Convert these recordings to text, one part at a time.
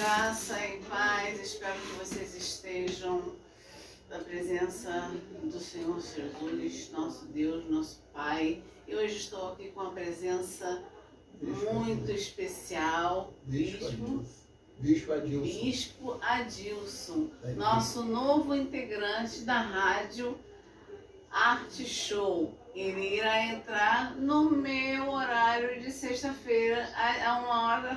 Graça e paz, espero que vocês estejam na presença do Senhor Jesus, nosso Deus, nosso Pai. E hoje estou aqui com a presença muito especial, Bispo Adilson, nosso novo integrante da rádio Arte Show. Ele irá entrar no meu horário de sexta-feira, a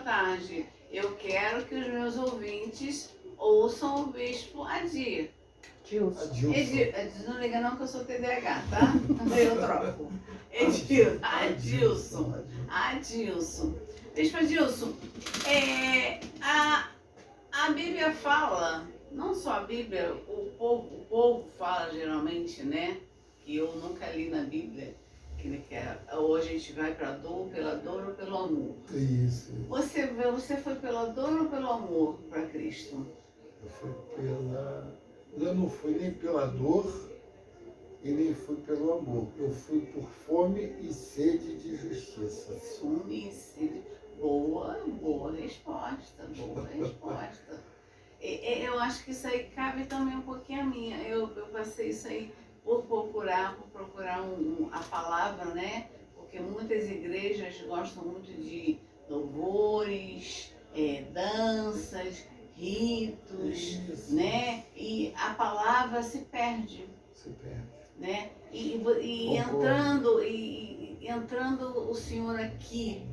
13h. Eu quero que os meus ouvintes ouçam o Bispo Adilson. Não liga não que eu sou TDAH, tá? Eu troco. Adilson. Bispo Adilson, a Bíblia fala, não só a Bíblia, o povo fala geralmente, né? Que eu nunca li na Bíblia, ou a gente vai pela dor ou pelo amor. Isso. Você foi pela dor ou pelo amor para Cristo? Eu não fui nem pela dor e nem fui pelo amor. Eu fui por fome e sede de justiça. Fome e sede. Boa resposta. Eu acho que isso aí cabe também um pouquinho a minha. Eu passei isso aí por procurar a palavra, né? Porque muitas igrejas gostam muito de louvores, danças, ritos, né? E a palavra se perde. Né? E entrando o senhor aqui,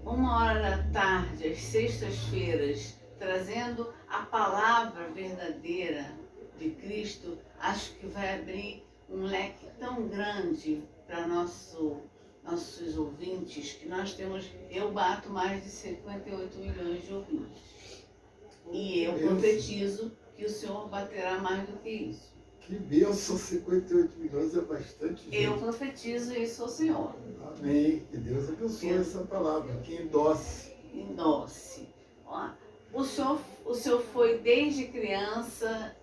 13h, às sextas-feiras, trazendo a palavra verdadeira de Cristo, acho que vai abrir um leque tão grande para nossos ouvintes, que nós temos, eu bato mais de 58 milhões de ouvintes. E eu profetizo que o Senhor baterá mais do que isso. Que bênção, 58 milhões é bastante gente. Eu profetizo isso ao Senhor. Amém. Que Deus abençoe essa palavra, que endosse. O senhor foi desde criança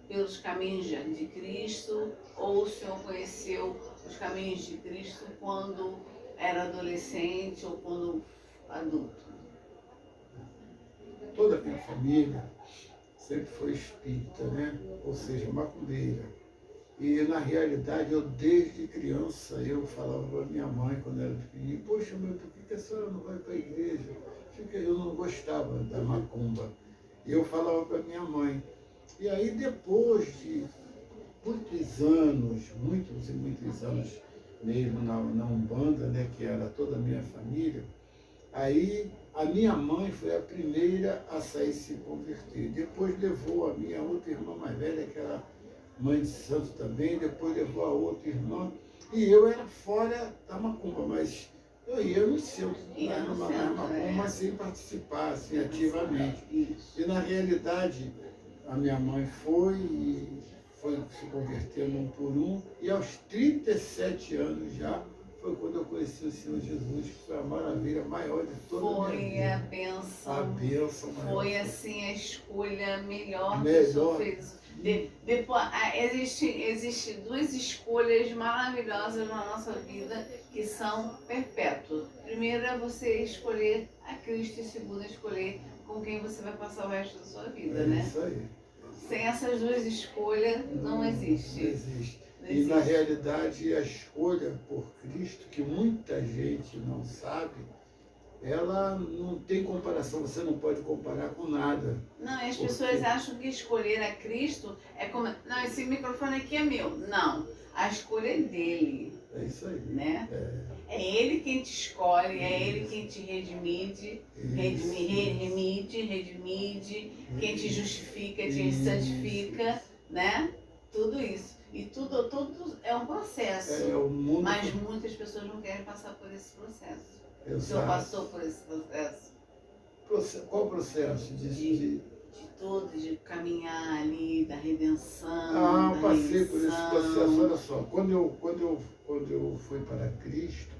pelos caminhos de Cristo, ou o senhor conheceu os caminhos de Cristo quando era adolescente ou quando adulto? Toda a minha família sempre foi espírita, né? Ou seja, macumbeira. E na realidade, eu desde criança, eu falava para minha mãe, quando era pequenininho, poxa, mãe, por que a senhora não vai para a igreja? Eu não gostava da macumba. E eu falava para minha mãe. E aí depois de muitos e muitos anos mesmo na Umbanda, né, que era toda a minha família, aí a minha mãe foi a primeira a sair se converter. Depois levou a minha outra irmã mais velha, que era mãe de santo também, depois levou a outra irmã. E eu era fora da macumba, mas eu ia no centro, na macumba, sem participar, assim, ativamente. E na realidade, a minha mãe foi se convertendo um por um, e aos 37 anos já, foi quando eu conheci o Senhor Jesus, que foi a maravilha maior de toda a minha vida. Foi a bênção. A bênção maior. Foi assim a escolha melhor que o Senhor fez. Depois, existe duas escolhas maravilhosas na nossa vida que são perpétuas. Primeiro é você escolher a Cristo e segundo é escolher com quem você vai passar o resto da sua vida, né? Isso aí. Sem essas duas escolhas não existe. Não existe. E na realidade a escolha por Cristo, que muita gente não sabe, ela não tem comparação, você não pode comparar com nada. Não, e as pessoas acham que escolher a Cristo é como... Não, esse microfone aqui é meu. Não, a escolha é dele. É isso aí. Né? É ele quem te escolhe, é ele quem te redimide, quem te justifica, te santifica, né? Tudo isso. E tudo é um processo. Mas muitas pessoas não querem passar por esse processo. Exato. O senhor passou por esse processo? Qual processo? De de caminhar ali, da redenção. Passei por esse processo. Olha só, quando eu fui para Cristo,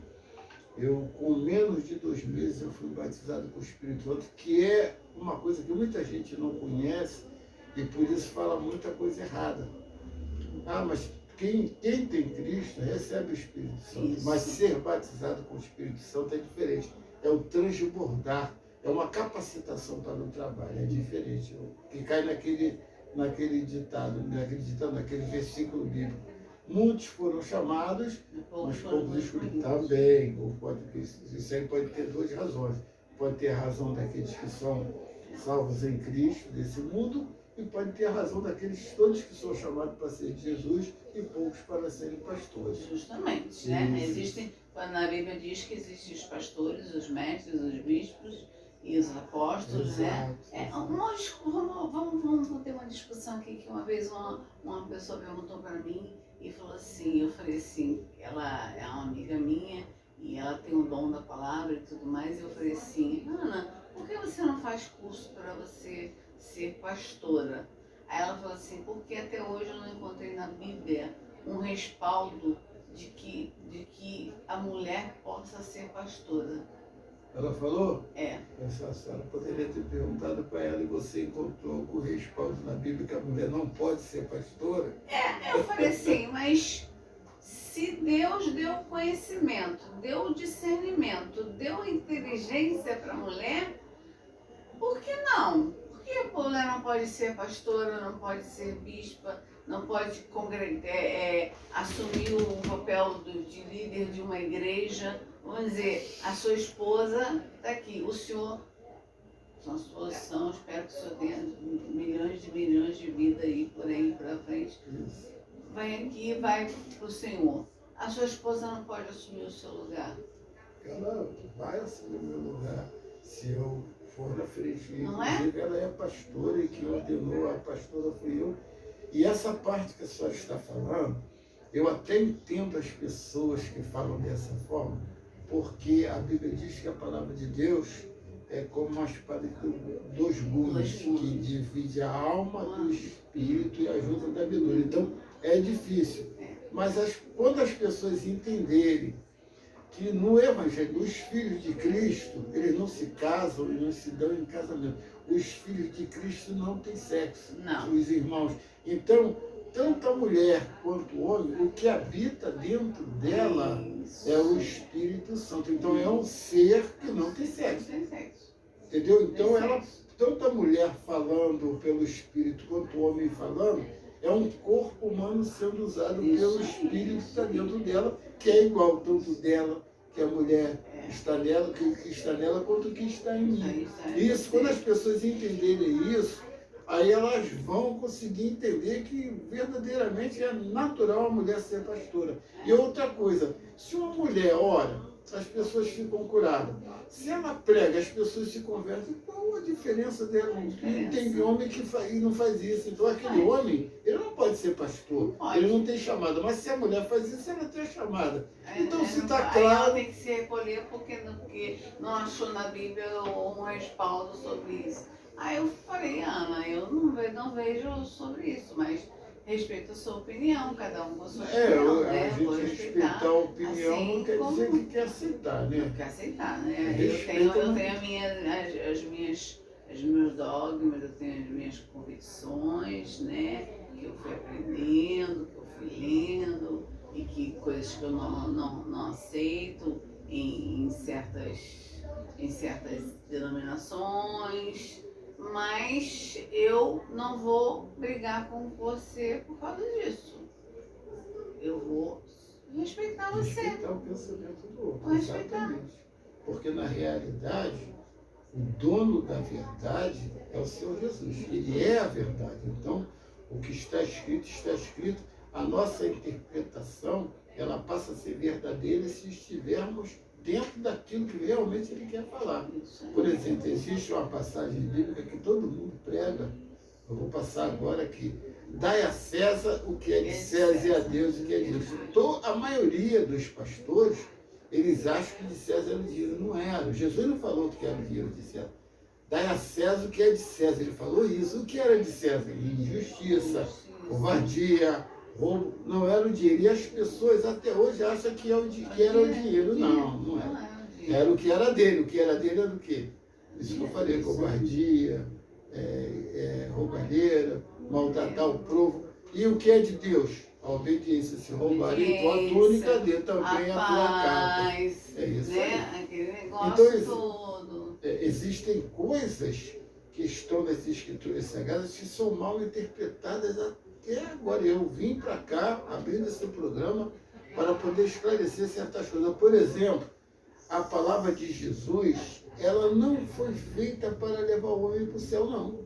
com menos de 2 meses, eu fui batizado com o Espírito Santo, que é uma coisa que muita gente não conhece e por isso fala muita coisa errada. Mas quem tem Cristo recebe o Espírito Santo, mas ser batizado com o Espírito Santo é diferente. É o transbordar, é uma capacitação para o trabalho, é diferente. Que cai naquele ditado, naquele versículo bíblico. Muitos foram chamados, mas poucos escolhidos também. Isso aí pode ter duas razões. Pode ter a razão daqueles que são salvos em Cristo, desse mundo, e pode ter a razão daqueles todos que são chamados para ser de Jesus e poucos para serem pastores. Justamente, né? Existem, na Bíblia diz que existem os pastores, os mestres, os bispos e os apóstolos, né? Vamos ter uma discussão aqui que uma vez uma pessoa perguntou para mim e falou assim, eu falei assim, ela é uma amiga minha e ela tem o dom da palavra e tudo mais, e eu falei assim, Ana, por que você não faz curso para você ser pastora? Aí ela falou assim, porque até hoje eu não encontrei na Bíblia um respaldo de que a mulher possa ser pastora. Ela falou? É. Essa senhora poderia ter perguntado para ela, e você encontrou algum respaldo na Bíblia que a mulher não pode ser pastora? Eu falei assim, mas se Deus deu conhecimento, deu discernimento, deu inteligência para a mulher, por que não? Por que a mulher não pode ser pastora, não pode ser bispa, não pode assumir o papel de líder de uma igreja? Vamos dizer, a sua esposa está aqui, o senhor, sua posição, espero que o senhor tenha milhões de vida aí por aí para frente. Vai aqui e vai para o senhor. A sua esposa não pode assumir o seu lugar. Ela vai assumir o meu lugar se eu for na frente. Inclusive, ela é pastora e quem ordenou a pastora fui eu. E essa parte que a senhora está falando, eu até entendo as pessoas que falam dessa forma, porque a Bíblia diz que a palavra de Deus é como uma espada de dois gumes, que divide a alma do espírito e a junta da medula. Então, é difícil. Mas quando as pessoas entenderem que no Evangelho, os filhos de Cristo, eles não se casam e não se dão em casamento. Os filhos de Cristo não têm sexo, não. Os irmãos. Então, tanto a mulher quanto o homem, o que habita dentro dela é o Espírito Santo. Então, é um ser que não tem sexo. Entendeu? Então, tanto a mulher falando pelo Espírito quanto o homem falando, é um corpo humano sendo usado pelo Espírito que está dentro dela, que é igual tanto dela, que a mulher está nela, que está nela, quanto que está em mim. Isso, quando as pessoas entenderem isso, aí elas vão conseguir entender que verdadeiramente é natural a mulher ser pastora. E outra coisa, se uma mulher ora, as pessoas ficam curadas. Se ela prega, as pessoas se convertem. Qual a diferença dela? Tem homem que não faz isso. Então aquele homem, ele não pode ser pastor. Ele não tem chamada. Mas se a mulher faz isso, ela tem a chamada. Então se está claro... Ela tem que se recolher porque não achou na Bíblia um respaldo sobre isso. Aí eu falei, Ana, eu não vejo sobre isso, mas respeito a sua opinião, cada um com a sua opinião, né? A gente respeitar a opinião assim, não quer dizer que quer aceitar, né? Não quer aceitar, né? Eu tenho os meus dogmas, eu tenho as minhas convicções, né? Que eu fui aprendendo, que eu fui lendo, e que coisas que eu não aceito em certas denominações. Mas eu não vou brigar com você por causa disso. Eu vou respeitar você. Respeitar o pensamento do outro. Vou respeitar. Exatamente. Porque na realidade, o dono da verdade é o Senhor Jesus. Ele é a verdade. Então, o que está escrito, está escrito. A nossa interpretação, ela passa a ser verdadeira se estivermos dentro daquilo que realmente ele quer falar. Por exemplo, existe uma passagem bíblica que todo mundo prega. Eu vou passar agora aqui. Dai a César o que é de César e a Deus o que é de Deus. Então, a maioria dos pastores, eles acham que de César era o dinheiro. Não era. Jesus não falou que era o dinheiro de César. Dai a César o que é de César. Ele falou isso. O que era de César? Injustiça, covardia, roubo. Não era o dinheiro. E as pessoas até hoje acham que era o dinheiro. Não era. Era o que era dele. O que era dele era o quê? Isso que eu falei, covardia, roubalheira, maltratar o povo. E o que é de Deus? A obediência. Se roubarem tua túnica, dê também a tua capa. É isso. É isso né? aí. Aquele negócio Então, todo. existem coisas que estão nas Escrituras Sagradas que são mal interpretadas até agora. Eu vim para cá, abrindo esse programa, para poder esclarecer certas coisas. Por exemplo, a palavra de Jesus, ela não foi feita para levar o homem para o céu, não.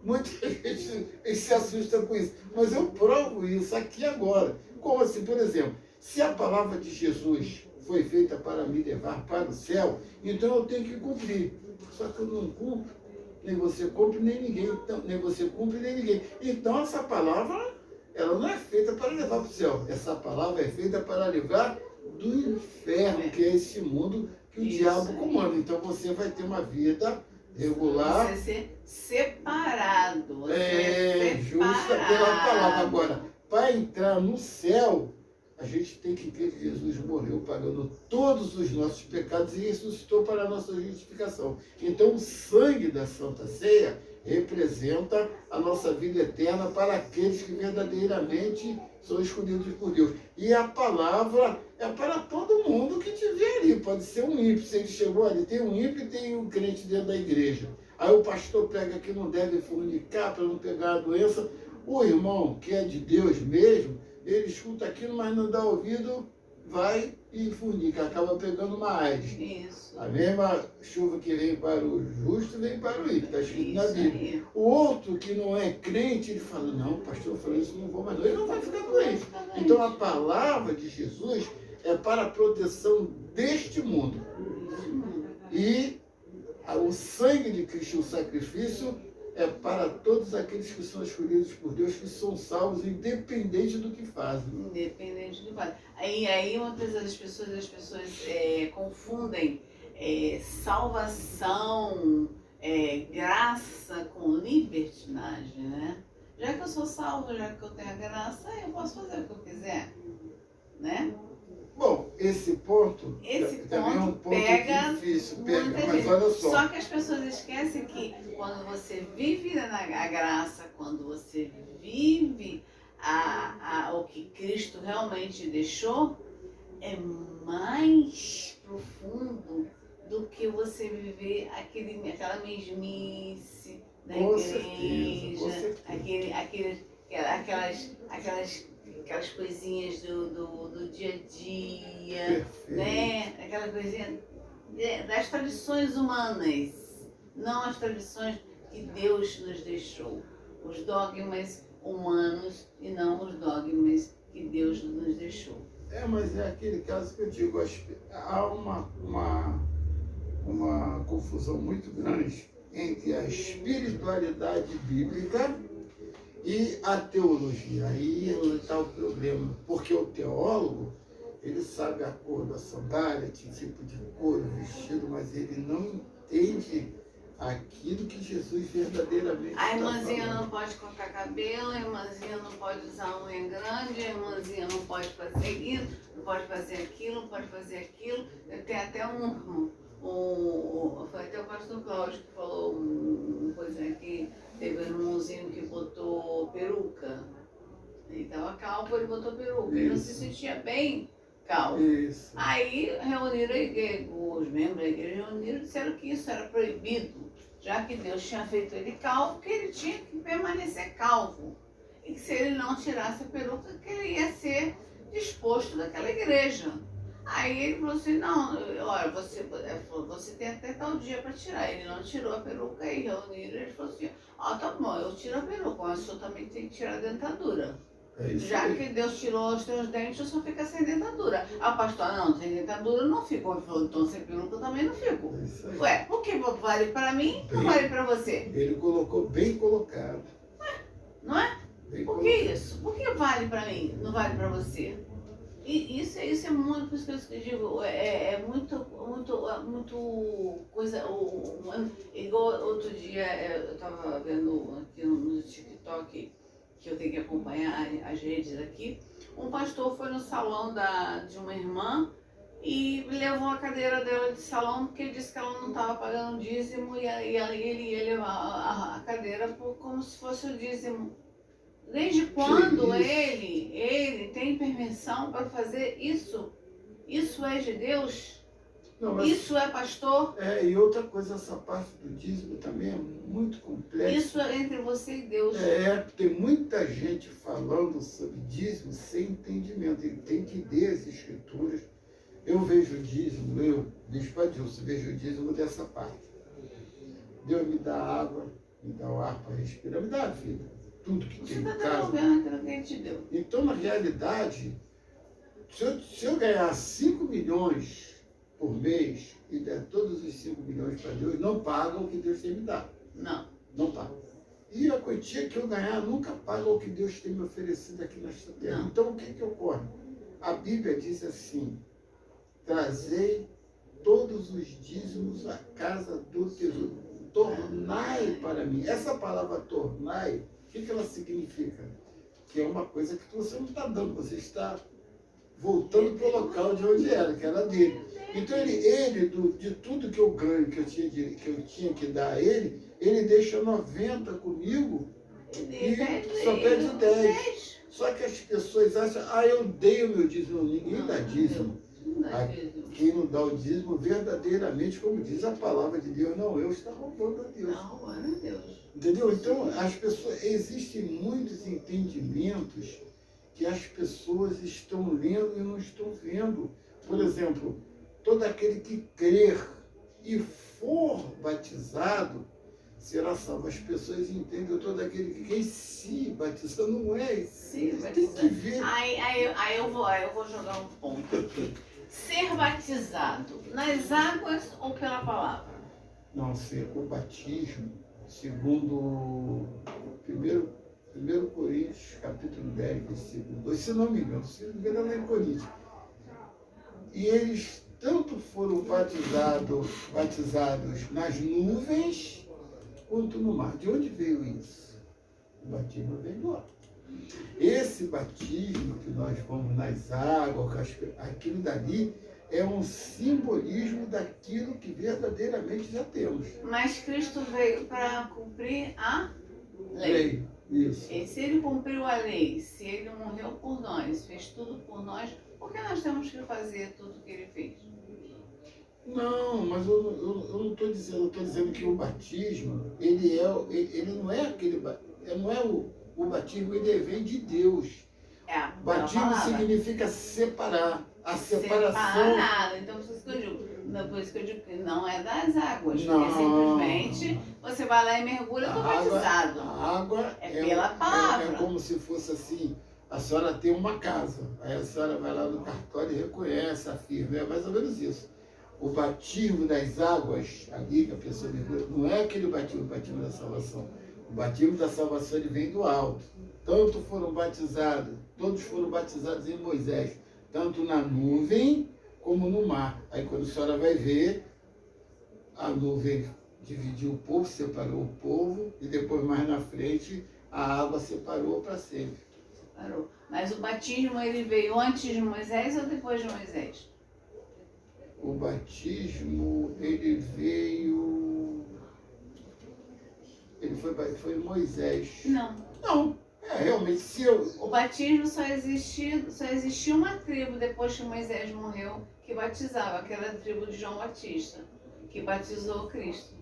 Muita gente se assusta com isso. Mas eu provo isso aqui agora. Como assim? Por exemplo, se a palavra de Jesus foi feita para me levar para o céu, então eu tenho que cumprir. Só que eu não cumpro. Nem você cumpre, nem ninguém. Então, nem você cumpre, nem ninguém. Então essa palavra, ela não é feita para levar para o céu. Essa palavra é feita para livrar do inferno, que é esse mundo que o diabo comanda. Então você vai ter uma vida regular. Você ser separado. Justa pela palavra. Agora, para entrar no céu, a gente tem que crer que Jesus morreu pagando todos os nossos pecados e ressuscitou para a nossa justificação. Então, o sangue da Santa Ceia representa a nossa vida eterna para aqueles que verdadeiramente são escolhidos por Deus. E a palavra é para todo mundo que estiver ali. Pode ser um ímpio. Se ele chegou ali, tem um ímpio e tem um crente dentro da igreja. Aí o pastor prega que não deve fornicar para não pegar a doença. O irmão que é de Deus mesmo, ele escuta aquilo, mas não dá ouvido, vai e fornica, acaba pegando uma AIDS. Isso. A mesma chuva que vem para o justo, vem para o ímpio, está escrito na Bíblia. Aí. O outro que não é crente, ele fala, não, o pastor falou isso, não vou mais não. Ele não vai ficar doente. Então a palavra de Jesus é para a proteção deste mundo. E o sangue de Cristo, o sacrifício, é para todos aqueles que são escolhidos por Deus, que são salvos, independente do que fazem. Independente do que fazem. Aí muitas das pessoas confundem salvação, graça com libertinagem, né? Já que eu sou salvo, já que eu tenho a graça, eu posso fazer o que eu quiser, né? Bom, esse ponto também é um ponto difícil, mas olha só. Só que as pessoas esquecem que quando você vive na graça, quando você vive o que Cristo realmente deixou, é mais profundo do que você viver aquela mesmice da igreja, aquelas coisinhas do dia a dia, né? Aquela coisinha das tradições humanas, não as tradições que Deus nos deixou. Os dogmas humanos e não os dogmas que Deus nos deixou. Mas é aquele caso que eu digo, há uma confusão muito grande entre a espiritualidade bíblica e a teologia. Aí está o problema, porque o teólogo, ele sabe a cor da sandália, que tipo de cor, o vestido, mas ele não entende aquilo que Jesus verdadeiramente está falando. A irmãzinha não pode cortar cabelo, a irmãzinha não pode usar unha grande, a irmãzinha não pode fazer isso, não pode fazer aquilo, não pode fazer aquilo. Tem até foi até o pastor Cláudio que falou uma coisa que teve um irmãozinho que botou peruca. Ele estava calvo, ele botou peruca. Ele não se sentia bem calvo. Isso. Aí reuniram os membros da igreja e disseram que isso era proibido, já que Deus tinha feito ele calvo, que ele tinha que permanecer calvo. E que se ele não tirasse a peruca, que ele ia ser disposto daquela igreja. Aí ele falou assim, não, olha, você tem até tal dia para tirar. Ele não tirou a peruca e reuniram, ele falou assim, tá bom, eu tiro a peruca, mas o senhor também tem que tirar a dentadura. Já que Deus tirou os teus dentes, eu só fica sem dentadura. A pastora, não, sem dentadura eu não fico. Ele falou, então sem peruca eu também não fico. Ué, por que vale para mim e não vale para você? Ele colocou bem colocado. Não é? Por que isso? Por que vale para mim, não vale para você? E isso é muito, por isso que eu digo, muito coisa. Igual outro dia eu estava vendo aqui no TikTok, que eu tenho que acompanhar as redes aqui, um pastor foi no salão de uma irmã e levou a cadeira dela de salão porque ele disse que ela não estava pagando dízimo e ele ia levar a cadeira como se fosse o dízimo. Desde quando ele tem permissão para fazer isso? Isso é de Deus? Não, mas, Isso é pastor? e outra coisa, essa parte do dízimo também é muito complexa. Isso é entre você e Deus. Tem muita gente falando sobre dízimo sem entendimento. Ele tem que ler as escrituras. Eu vejo o dízimo, Bispo Adilson, vejo o dízimo dessa parte. Deus me dá água, me dá o ar para respirar, me dá a vida. Tudo que Você tem está em casa. devolvendo aquilo que ele te deu. Então, na realidade, se eu ganhar 5 milhões por mês e der todos os 5 milhões para Deus, não paga o que Deus tem me dado. Não. Não paga. E a quantia que eu ganhar nunca paga o que Deus tem me oferecido aqui nesta terra. Não. Então, o que ocorre? A Bíblia diz assim: trazei todos os dízimos à casa do tesouro. Tornai para mim. Essa palavra tornai, o que ela significa? Que é uma coisa que você não está dando, você está voltando para o local de onde era, que era dele. Então de tudo que eu ganho, que eu tinha que dar a ele deixa 90 comigo e só pede 10. Só que as pessoas acham, eu dei o meu dízimo. Ninguém dá dízimo. Quem não dá o dízimo verdadeiramente, como diz a palavra de Deus, não, eu está roubando a Deus. Está roubando a Deus. Entendeu? Então, as pessoas, existem muitos entendimentos que as pessoas estão lendo e não estão vendo. Por exemplo, todo aquele que crer e for batizado será salvo. As pessoas entendem todo aquele que quer se batizar, não é? Se Tem batizar. que ver. Aí eu vou jogar um ponto aqui. Ser batizado nas águas ou pela palavra? Não, o batismo, segundo 1 Coríntios, capítulo 10, versículo 2, se não me engano, lá em Coríntios. E eles tanto foram batizados nas nuvens, quanto no mar. De onde veio isso? O batismo veio do alto. Esse batismo que nós vamos nas águas, aquilo dali é um simbolismo daquilo que verdadeiramente já temos. Mas Cristo veio para cumprir a lei. Isso. E se ele cumpriu a lei, se ele morreu por nós, fez tudo por nós, por que nós temos que fazer tudo o que ele fez? Não, mas eu não estou dizendo, eu estou dizendo que o batismo, ele não é aquele, não é o batismo, ele vem de Deus. Batismo significa separar, a separação. Separado, então por isso que eu digo que não é das águas, não. Porque simplesmente você vai lá e mergulha, eu estou batizado. A água é pela palavra. É como se fosse assim, a senhora tem uma casa, aí a senhora vai lá no cartório e reconhece a firma, é mais ou menos isso. O batismo das águas, ali que a pessoa mergulha, não é aquele batismo da salvação. O batismo da salvação ele vem do alto. Todos foram batizados em Moisés, tanto na nuvem como no mar. Aí quando a senhora vai ver, a nuvem dividiu o povo, separou o povo, e depois mais na frente a água separou para sempre. Separou. Mas o batismo ele veio antes de Moisés ou depois de Moisés? O batismo, ele veio... Foi Moisés. Não. Realmente, O batismo só existia uma tribo depois que Moisés morreu que batizava, aquela tribo de João Batista, que batizou Cristo,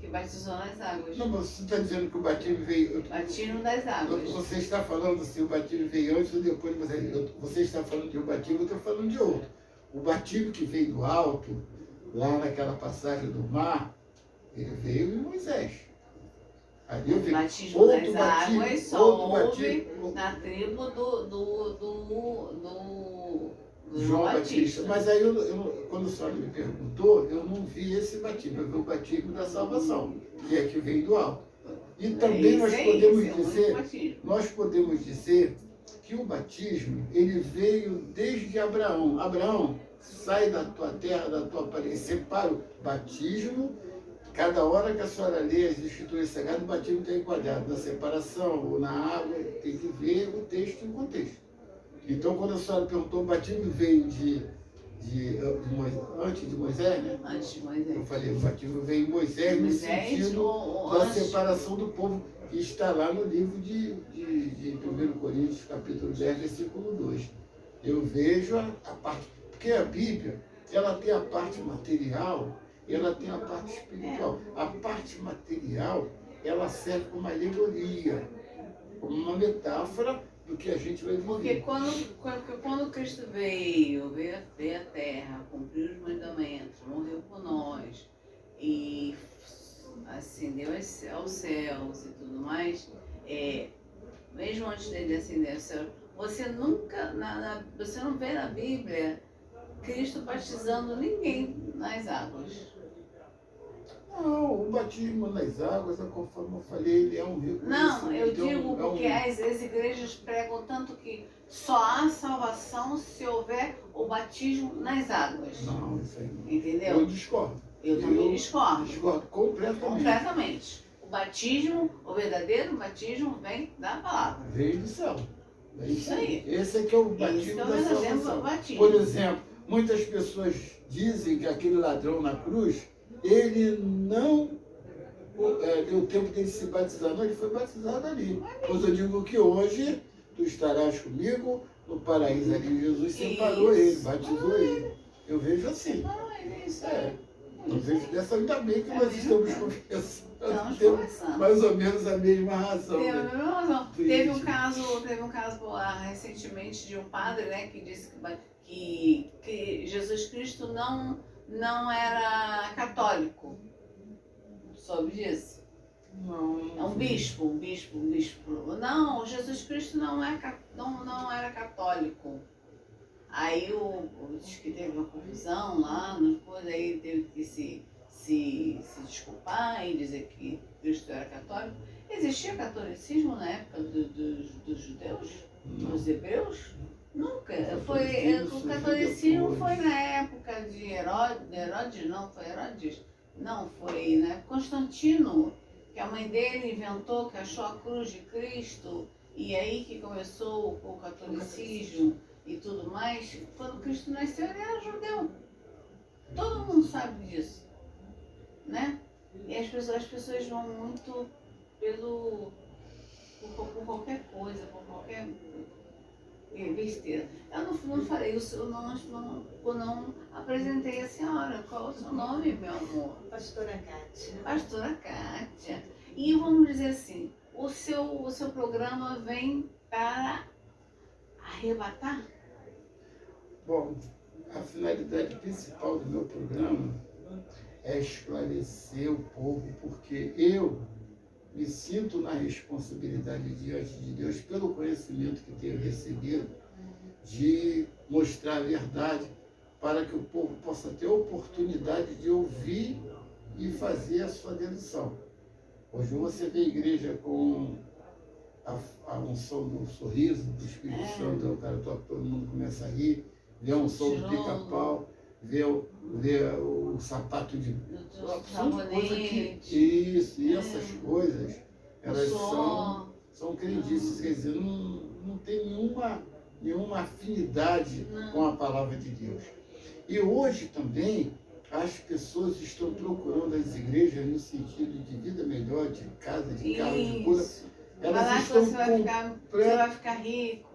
que batizou nas águas. Não, você está dizendo que o batismo veio... Batismo das águas. Você está falando se o batismo veio antes ou depois de você está falando de um batismo, eu estou falando de outro. O batismo que veio do alto, lá naquela passagem do mar, ele veio em Moisés. Ali eu vi batismo das águas só houve na tribo do João Batista. Mas aí, quando a senhora me perguntou, eu não vi esse batismo, eu vi o batismo da salvação, que é que veio do alto. E também nós podemos dizer que o batismo, ele veio desde Abraão. Abraão, sai da tua terra, da tua parede, separa o batismo. Cada hora que a senhora lê as escrituras sagradas, o batismo está enquadrado na separação ou na água, tem que ver o texto em contexto. Então, quando a senhora perguntou, o batismo veio antes de Moisés, né? Antes de Moisés. Eu falei, o batismo veio em Moisés no sentido da separação do povo, que está lá no livro de 1 Coríntios, capítulo 10, versículo 2. Eu vejo a parte... Porque a Bíblia, ela tem a parte material e ela tem a parte espiritual. A parte material, ela serve como uma alegoria, como uma metáfora do que a gente vai Porque viver. quando Cristo veio a terra, cumpriu os mandamentos, morreu por nós e ascendeu aos céus e tudo mais, mesmo antes dele ascender aos céus, você nunca, você não vê na Bíblia Cristo batizando ninguém nas águas. Não, o batismo nas águas, conforme eu falei, ele é um reconhecimento. Não, eu digo porque as igrejas pregam tanto que só há salvação se houver o batismo nas águas. Não, isso aí não. Entendeu? Eu discordo. Eu também discordo. Discordo completamente. Completamente. O batismo, o verdadeiro batismo, vem da palavra. Veio do céu. É Isso aí. Esse aqui é o Esse batismo é o da verdadeiro salvação. batismo. Por exemplo, muitas pessoas dizem que aquele ladrão na cruz, ele não deu tempo dele se batizar. Não, ele foi batizado ali. Pois eu digo que hoje tu estarás comigo no paraíso. Ali Jesus separou ele, batizou ele. Eu vejo assim. É isso. Eu vejo dessa, ainda bem que nós estamos conversando. Estamos Temos conversando. mais ou menos a mesma razão. Teve a né? mesma razão. Teve um caso recentemente de um padre, né, que disse que Jesus Cristo não era católico. Soube disso? Não. É um bispo. Não, Jesus Cristo não era católico. Aí diz que teve uma confusão lá, depois aí ele teve que se desculpar e dizer que Cristo era católico. Existia catolicismo na época dos judeus? Não. Dos hebreus? Nunca. Catolicismo O catolicismo surgiu foi na época de Herodes, não foi Herodes? Não, foi né, Constantino, que a mãe dele inventou, que achou a cruz de Cristo, e aí que começou o catolicismo e tudo mais. Quando Cristo nasceu, ele era judeu. Todo mundo sabe disso, né? E as pessoas vão muito por qualquer coisa, por qualquer besteira. Eu não falei, eu não apresentei a senhora. Qual é o seu nome, meu amor? Pastora Cátia. Pastora Cátia. E vamos dizer assim, o seu programa vem para arrebatar? Bom, a finalidade principal do meu programa é esclarecer o povo, porque eu me sinto na responsabilidade diante de Deus, pelo conhecimento que tenho recebido, de mostrar a verdade para que o povo possa ter a oportunidade de ouvir e fazer a sua dedução. Hoje você vê a igreja com a unção do sorriso, do Espírito Santo, o cara toca, todo mundo começa a rir, vê a unção do pica-pau, vê o sapato de... São coisas que... Isso, e essas coisas, elas são crendices, quer dizer, não tem nenhuma afinidade com a palavra de Deus. E hoje também as pessoas estão procurando as igrejas no sentido de vida melhor, de casa, de carro, de cura. Elas estão você vai ficar rico.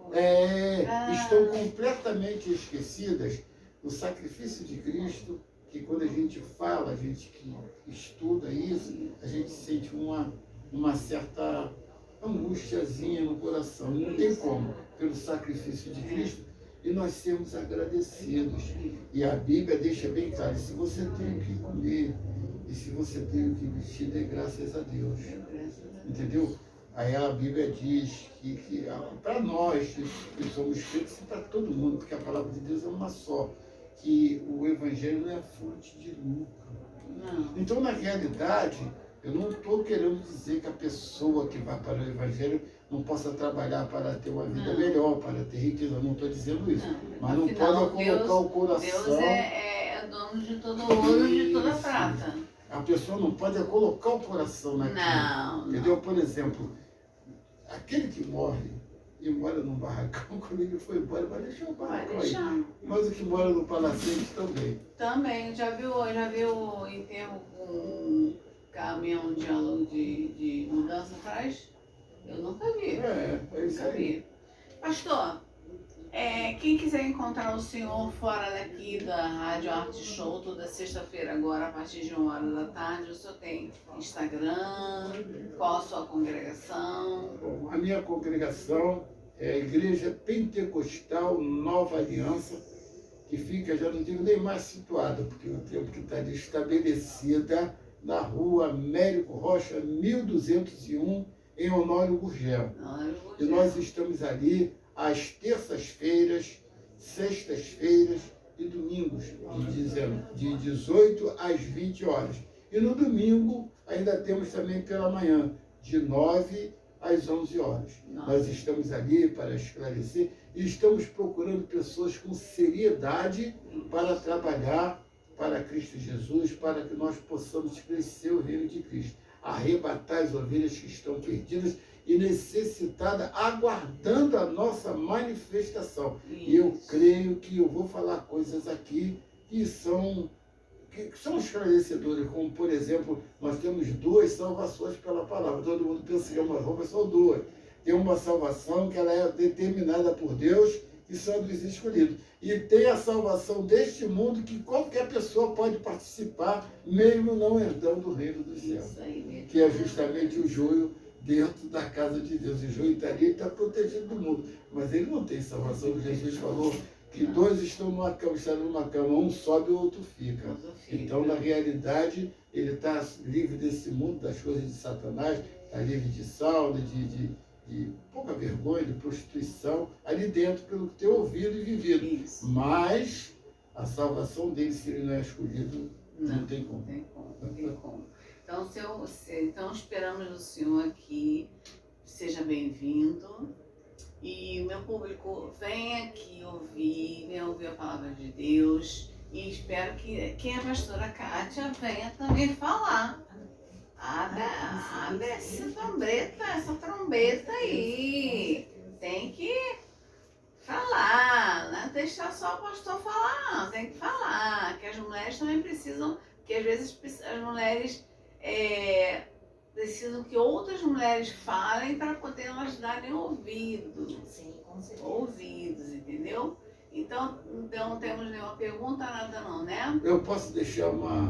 Estão completamente esquecidas do sacrifício de Cristo, que quando a gente fala, a gente que estuda isso, a gente sente uma certa angustiazinha no coração. Não tem como, pelo sacrifício de Cristo, e nós sermos agradecidos. E a Bíblia deixa bem claro, se você tem o que comer, e se você tem o que vestir, dê graças a Deus. Entendeu? Aí a Bíblia diz que para nós que somos crentes, e para todo mundo, porque a palavra de Deus é uma só, que o Evangelho não é fonte de lucro. Não. Então, na realidade, eu não estou querendo dizer que a pessoa que vai para o Evangelho não possa trabalhar para ter uma vida melhor, para ter riqueza. Eu não estou dizendo isso. Mas não Afinal, pode colocar o coração... Deus é dono de todo ouro e de toda prata. A pessoa não pode colocar o coração naquilo. Não. Entendeu? Por exemplo, aquele que morre e mora num barracão, quando ele foi embora, vai deixar o barracão aí. Mas o que mora no palacete também. Também. Já viu o enterro com um caminhão de mudança atrás? Eu nunca vi. É isso Nunca aí. vi. Pastor, Quem quiser encontrar o senhor fora daqui da Rádio Arte Show, toda sexta-feira agora, a partir de 13h, o senhor tem Instagram, qual a sua congregação? Bom, a minha congregação é a Igreja Pentecostal Nova Aliança, que fica, já não digo nem mais situada, porque o tempo que está ali estabelecida na rua Américo Rocha, 1201, em Honório Gurgel. E nós estamos ali às terças-feiras, sextas-feiras e domingos, de 18 às 20 horas. E no domingo ainda temos também pela manhã, de 9 às 11 horas. Nós estamos ali para esclarecer e estamos procurando pessoas com seriedade para trabalhar para Cristo Jesus, para que nós possamos crescer o reino de Cristo, arrebatar as ovelhas que estão perdidas e necessitadas, aguardando a nossa manifestação. Isso. E eu creio que eu vou falar coisas aqui que são esclarecedoras, como, por exemplo, nós temos 2 salvações pela palavra. Todo mundo pensa que é uma roupa, são 2. Tem uma salvação que ela é determinada por Deus, que são dos escolhidos. E tem a salvação deste mundo que qualquer pessoa pode participar, mesmo não herdando o reino dos céus. Que é justamente o joio dentro da casa de Deus. O joio está ali e está protegido do mundo. Mas ele não tem salvação. Jesus falou que 2 estão numa cama, um sobe e o outro fica. Então, na realidade, ele está livre desse mundo, das coisas de Satanás, está livre de sauna, de pouca vergonha, de prostituição, ali dentro, pelo que tem ouvido e vivido. Isso. Mas a salvação dele, se ele não é escolhido, não tem como. Não tem como. Então, esperamos o senhor aqui, seja bem-vindo. E o meu público, venha aqui venha ouvir a palavra de Deus. E espero que a pastora Kátia venha também falar. Abre essa trombeta aí. Tem que falar, não é deixar só o pastor falar, não. Tem que falar, que as mulheres também precisam, que às vezes as mulheres precisam que outras mulheres falem para poder elas darem ouvido. Sim, com certeza. Ouvidos, entendeu? Então não temos nenhuma pergunta, nada não, né? Eu posso deixar uma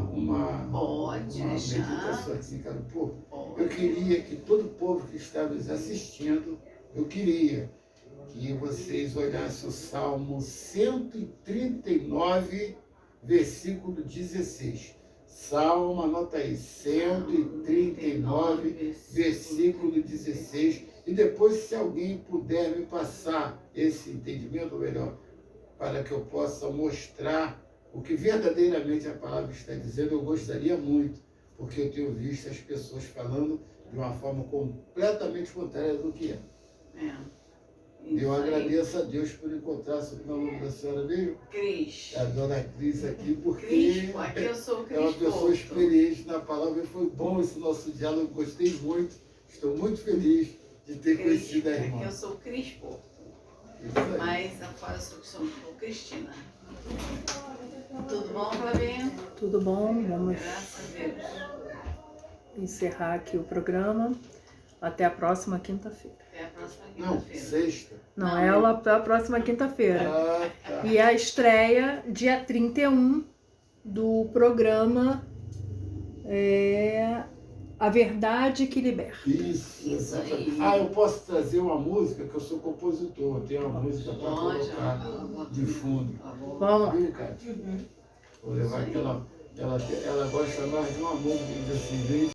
meditação assim, cara, povo. Eu queria que todo o povo que está nos assistindo, eu queria que vocês olhassem o Salmo 139, versículo 16. Salmo, anota aí, 139, versículo 16. E depois, se alguém puder me passar esse entendimento, ou melhor, para que eu possa mostrar o que verdadeiramente a palavra está dizendo, eu gostaria muito, porque eu tenho visto as pessoas falando de uma forma completamente contrária do que é. Eu agradeço a Deus por encontrar o nome da senhora mesmo. Cris. A dona Cris aqui, porque Crispo, aqui eu sou Cris, é uma pessoa experiente na palavra e foi bom esse nosso diálogo, gostei muito, estou muito feliz de ter conhecido a irmã. Aqui eu sou Crispo, mas fora eu sou Cristina. Tudo bom, Flavinha? Tudo bom, vamos Graças a Deus. Encerrar aqui o programa. Até a próxima quinta-feira. Até a próxima quinta-feira. Não, sexta. Não, ela até a próxima quinta-feira. Tá. E a estreia, dia 31, do programa A Verdade que Liberta. Isso aí. Eu posso trazer uma música, que eu sou compositor, eu tenho uma música para colocar de fundo. Vamos lá. Viu, Cátia? Vou levar aquela. Ela gosta mais de uma música que diz assim,